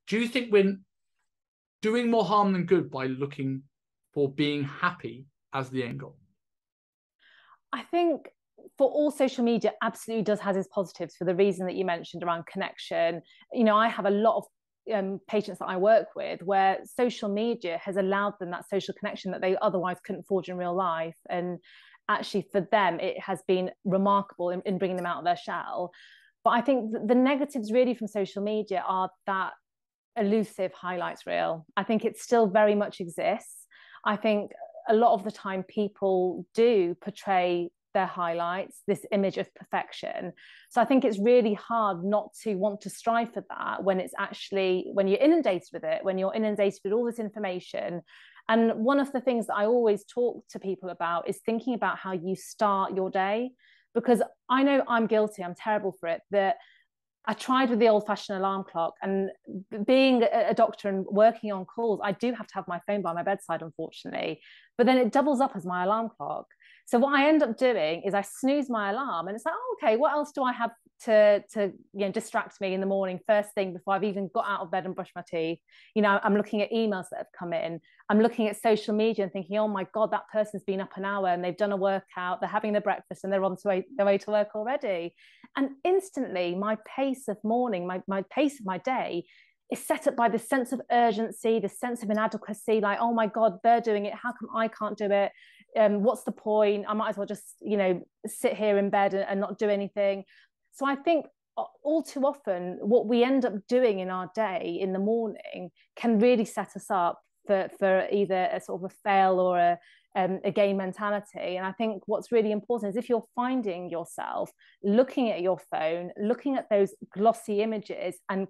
do you think we're doing more harm than good by looking for being happy as the end goal? I think for all social media absolutely does have its positives for the reason that you mentioned around connection. You know, I have a lot of patients that I work with where social media has allowed them that social connection that they otherwise couldn't forge in real life. And actually for them, it has been remarkable in bringing them out of their shell. But I think the negatives really from social media are that elusive highlights reel. I think it still very much exists. I think a lot of the time people do portray their highlights, this image of perfection. So I think it's really hard not to want to strive for that when it's actually, when you're inundated with it, when you're inundated with all this information. And one of the things that I always talk to people about is thinking about how you start your day, because I know I'm guilty, I'm terrible for it, that I tried with the old-fashioned alarm clock, and being a doctor and working on calls, I do have to have my phone by my bedside, unfortunately, but then it doubles up as my alarm clock. So what I end up doing is I snooze my alarm, and it's like, oh, okay, what else do I have to distract me in the morning, first thing before I've even got out of bed and brushed my teeth? You know, I'm looking at emails that have come in. I'm looking at social media and thinking, oh my God, that person's been up an hour and they've done a workout, they're having their breakfast and they're on their way to work already. And instantly my pace of morning, my pace of my day is set up by this sense of urgency, this sense of inadequacy, like, oh my God, they're doing it, how come I can't do it? What's the point? I might as well just, sit here in bed and not do anything. So I think all too often what we end up doing in our day in the morning can really set us up for either a sort of a fail or a gain mentality. And I think what's really important is if you're finding yourself looking at your phone, looking at those glossy images and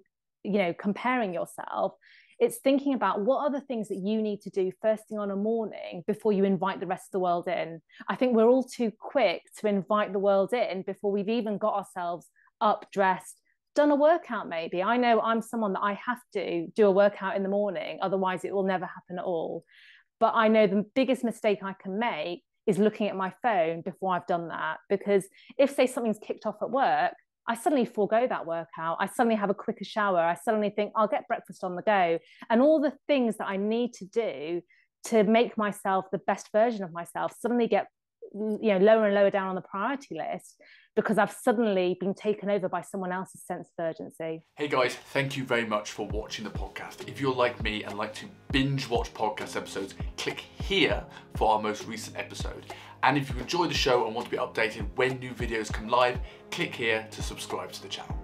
comparing yourself, it's thinking about what are the things that you need to do first thing on a morning before you invite the rest of the world in. I think we're all too quick to invite the world in before we've even got ourselves up, dressed, done a workout maybe. I know I'm someone that I have to do a workout in the morning, otherwise it will never happen at all. But I know the biggest mistake I can make is looking at my phone before I've done that, because if, say, something's kicked off at work, I suddenly forego that workout. I suddenly have a quicker shower. I suddenly think I'll get breakfast on the go. And all the things that I need to do to make myself the best version of myself suddenly get lower and lower down on the priority list because I've suddenly been taken over by someone else's sense of urgency. Hey guys, thank you very much for watching the podcast. If you're like me and like to binge watch podcast episodes, click here for our most recent episode. And if you enjoy the show and want to be updated when new videos come live, click here to subscribe to the channel.